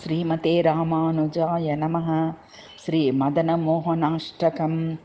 श्रीमते रामानुजाय नमः। श्रीमदनमोहनाष्टकम्।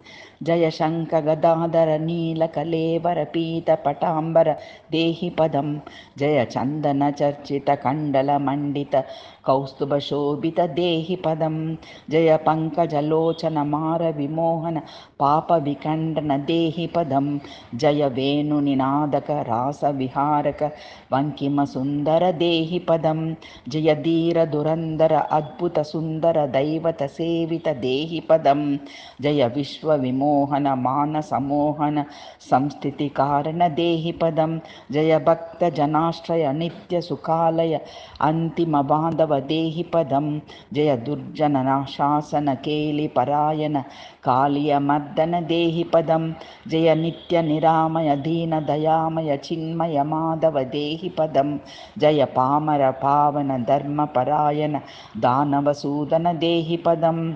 जयशङ्खगदाधर नीलकलेवरपीतपटाम्बर देहि पदं। जयचन्दनचर्चितकण्डलमण्डित कौस्तुभशोभित देहि पदं। जय पङ्कजलोचनमारविमोहन पापविखण्डन देहि पदं। जय वेणुनिनादक रासविहारक वङ्किमसुन्दर देहि पदं। जय धीरधुरन्धर अद्भुतसुन्दर दैवतसेवित देहि पदं। जय विश्वविमोहन मानसमोहन संस्थितिकारण देहि पदं। जय भक्तजनाश्रय नित्यसुखालय अन्तिमबान्धव देहि पदं। जय दुर्जनशासन केलिपरायण कालियमर्दन देहि पदं। जय नित्यनिरामय दीनदयामय चिन्मय माधव देहि पदं। जय पामर पावन धर्मपरायण दानवसूदन देहि पदं।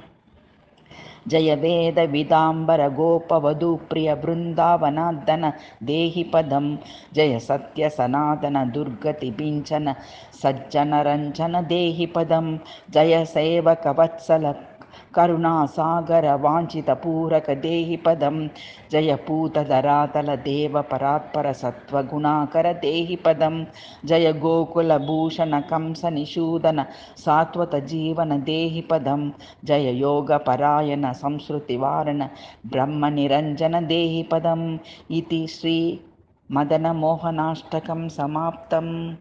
जय वेद विदाम्बर गोपवधूप्रिय बृन्दावनार्दन देहि पदं। जय सत्य सनातन दुर्गति विञ्चन सज्जनरञ्जन देहि पदं। जय सेवकवत्सल करुणासागर वाञ्छितपूरक देहि पदं। जय पूतधरातल देवपरात्पर सत्त्वगुणाकर देहि पदं। जय गोकुलभूषण कंसनिषूदन सात्वत जीवन देहि पदं। जय योगपरायण संस्कृतिवारण ब्रह्मनिरञ्जन देहि पदम्। इति श्री मदनमोहनाष्टकं समाप्तम्।